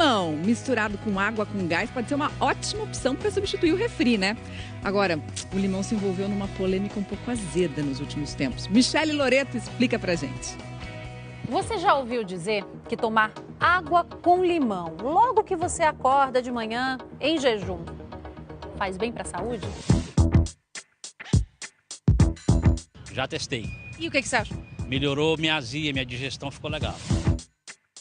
limão misturado com água com gás pode ser uma ótima opção para substituir o refri, né? Agora, o limão se envolveu numa polêmica um pouco azeda nos últimos tempos. Michele Loreto explica pra gente. Você já ouviu dizer que tomar água com limão logo que você acorda de manhã em jejum faz bem para a saúde? Já testei. E o que você acha? Melhorou minha azia, minha digestão ficou legal.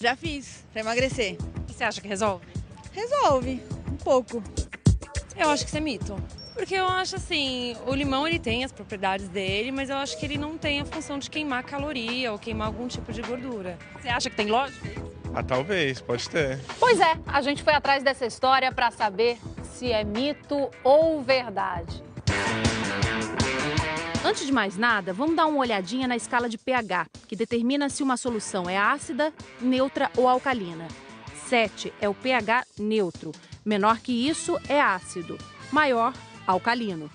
Já fiz, pra emagrecer. E você acha que resolve? Resolve, um pouco. Eu acho que isso é mito. Porque eu acho assim, o limão ele tem as propriedades dele, mas eu acho que ele não tem a função de queimar caloria ou queimar algum tipo de gordura. Você acha que tem lógica? Talvez, pode ter. Pois é, a gente foi atrás dessa história para saber se é mito ou verdade. Antes de mais nada, vamos dar uma olhadinha na escala de pH, que determina se uma solução é ácida, neutra ou alcalina. 7 é o pH neutro. Menor que isso é ácido. Maior, alcalino.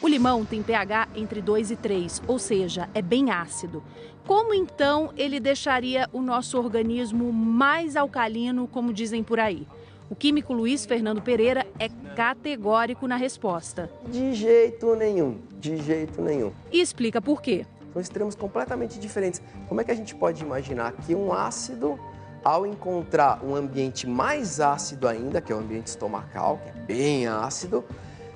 O limão tem pH entre 2 e 3, ou seja, é bem ácido. Como então ele deixaria o nosso organismo mais alcalino, como dizem por aí? O químico Luiz Fernando Pereira é categórico na resposta. De jeito nenhum, de jeito nenhum. E explica por quê. São extremos completamente diferentes. Como é que a gente pode imaginar que um ácido, ao encontrar um ambiente mais ácido ainda, que é o ambiente estomacal, que é bem ácido,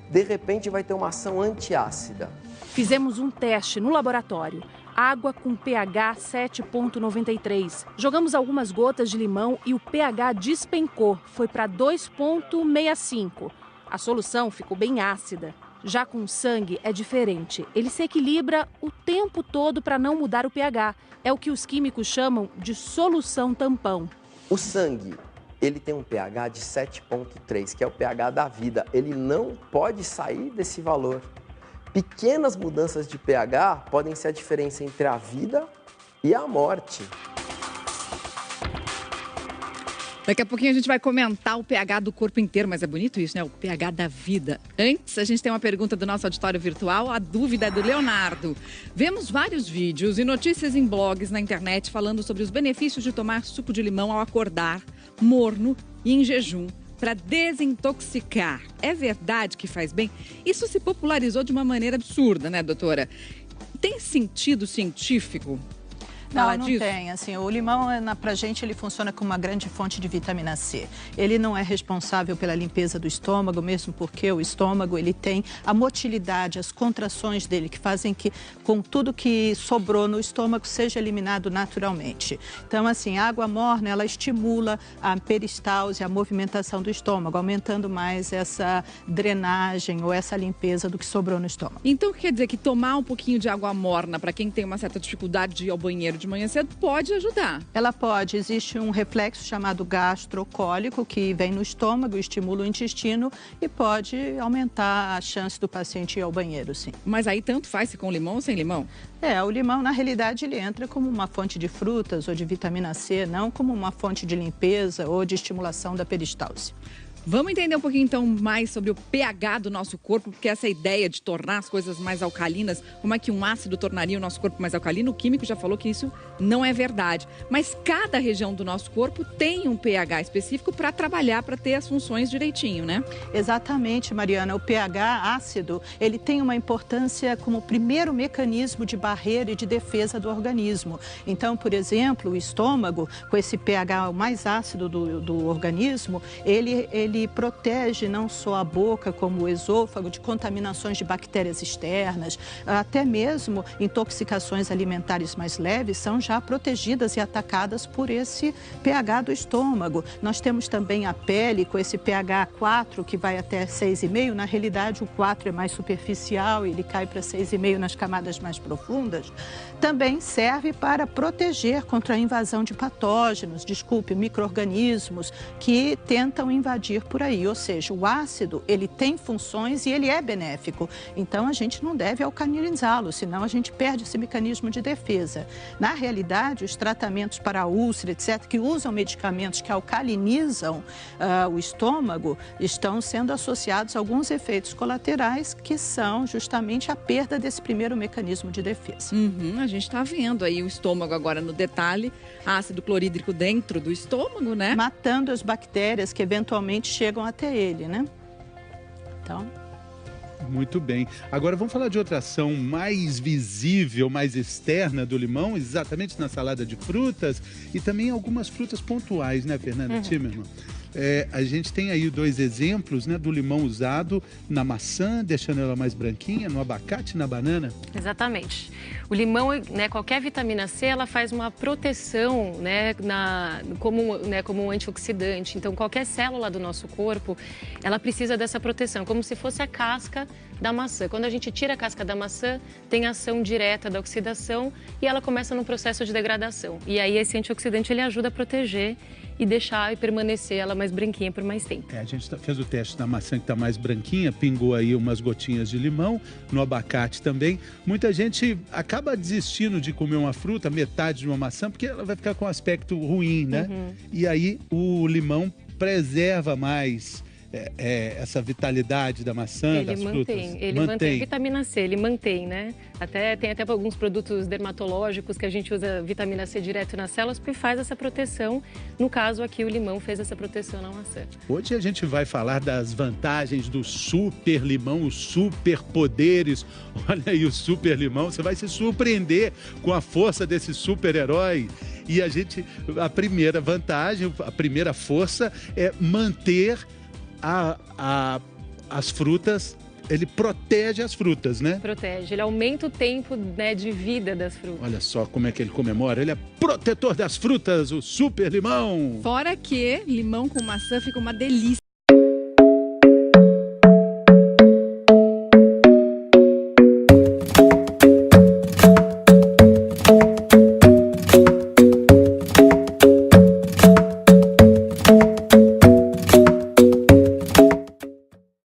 de repente vai ter uma ação antiácida? Fizemos um teste no laboratório. Água com pH 7,93. Jogamos algumas gotas de limão e o pH despencou, foi para 2,65. A solução ficou bem ácida. Já com sangue é diferente. Ele se equilibra o tempo todo para não mudar o pH. É o que os químicos chamam de solução tampão. O sangue, ele tem um pH de 7,3, que é o pH da vida. Ele não pode sair desse valor. Pequenas mudanças de pH podem ser a diferença entre a vida e a morte. Daqui a pouquinho a gente vai comentar o pH do corpo inteiro, mas é bonito isso, né? O pH da vida. Antes, a gente tem uma pergunta do nosso auditório virtual, a dúvida é do Leonardo. Vemos vários vídeos e notícias em blogs na internet falando sobre os benefícios de tomar suco de limão ao acordar, morno e em jejum, para desintoxicar. É verdade que faz bem? Isso se popularizou de uma maneira absurda, né, doutora? Tem sentido científico? Não tem. Assim, o limão, pra gente, ele funciona como uma grande fonte de vitamina C. Ele não é responsável pela limpeza do estômago, mesmo porque o estômago, ele tem a motilidade, as contrações dele, que fazem que, com tudo que sobrou no estômago, seja eliminado naturalmente. Então, assim, a água morna, ela estimula a peristalse, a movimentação do estômago, aumentando mais essa drenagem ou essa limpeza do que sobrou no estômago. Então, quer dizer que tomar um pouquinho de água morna, para quem tem uma certa dificuldade de ir ao banheiro de manhã cedo, pode ajudar? Ela pode. Existe um reflexo chamado gastrocólico que vem no estômago, estimula o intestino e pode aumentar a chance do paciente ir ao banheiro, sim. Mas aí tanto faz se com limão ou sem limão? O limão, na realidade, ele entra como uma fonte de frutas ou de vitamina C, não como uma fonte de limpeza ou de estimulação da peristalse. Vamos entender um pouquinho, então, mais sobre o pH do nosso corpo, porque essa ideia de tornar as coisas mais alcalinas, como é que um ácido tornaria o nosso corpo mais alcalino, o químico já falou que isso não é verdade. Mas cada região do nosso corpo tem um pH específico para trabalhar, para ter as funções direitinho, né? Exatamente, Mariana. O pH ácido, ele tem uma importância como primeiro mecanismo de barreira e de defesa do organismo. Então, por exemplo, o estômago, com esse pH mais ácido do organismo, ele protege não só a boca, como o esôfago, de contaminações de bactérias externas, até mesmo intoxicações alimentares mais leves são já protegidas e atacadas por esse pH do estômago. Nós temos também a pele com esse pH 4, que vai até 6,5. Na realidade, o 4 é mais superficial, ele cai para 6,5 nas camadas mais profundas. Também serve para proteger contra a invasão de patógenos, micro-organismos que tentam invadir ir por aí, ou seja, o ácido, ele tem funções e ele é benéfico, então a gente não deve alcalinizá-lo, senão a gente perde esse mecanismo de defesa. Na realidade, os tratamentos para úlcera, etc., que usam medicamentos que alcalinizam o estômago, estão sendo associados a alguns efeitos colaterais que são justamente a perda desse primeiro mecanismo de defesa. A gente está vendo aí o estômago agora no detalhe, ácido clorídrico dentro do estômago, né? Matando as bactérias que eventualmente chegam até ele, né? Então... Muito bem. Agora vamos falar de outra ação mais visível, mais externa do limão, exatamente na salada de frutas e também algumas frutas pontuais, né, Fernanda Timmermann? A gente tem aí 2 exemplos, né, do limão usado na maçã, deixando ela mais branquinha, no abacate e na banana. Exatamente. O limão, né, qualquer vitamina C, ela faz uma proteção, né, como um antioxidante. Então, qualquer célula do nosso corpo, ela precisa dessa proteção, como se fosse a casca da maçã. Quando a gente tira a casca da maçã, tem ação direta da oxidação e ela começa num processo de degradação. E aí, esse antioxidante, ele ajuda a proteger e deixar e permanecer ela mais branquinha por mais tempo. A gente fez o teste da maçã que está mais branquinha, pingou aí umas gotinhas de limão, no abacate também. Muita gente acaba desistindo de comer uma fruta, metade de uma maçã, porque ela vai ficar com um aspecto ruim, né? E aí o limão preserva mais essa vitalidade da maçã, das frutas. Ele mantém vitamina C, ele mantém, né? Tem até alguns produtos dermatológicos que a gente usa vitamina C direto nas células porque faz essa proteção. No caso aqui, o limão fez essa proteção na maçã. Hoje a gente vai falar das vantagens do super limão, os superpoderes. Olha aí o super limão, você vai se surpreender com a força desse super-herói. E a primeira vantagem, a primeira força é manter as frutas, ele protege as frutas, né? Protege, ele aumenta o tempo, né, de vida das frutas. Olha só como é que ele comemora, ele é protetor das frutas, o super limão. Fora que limão com maçã fica uma delícia.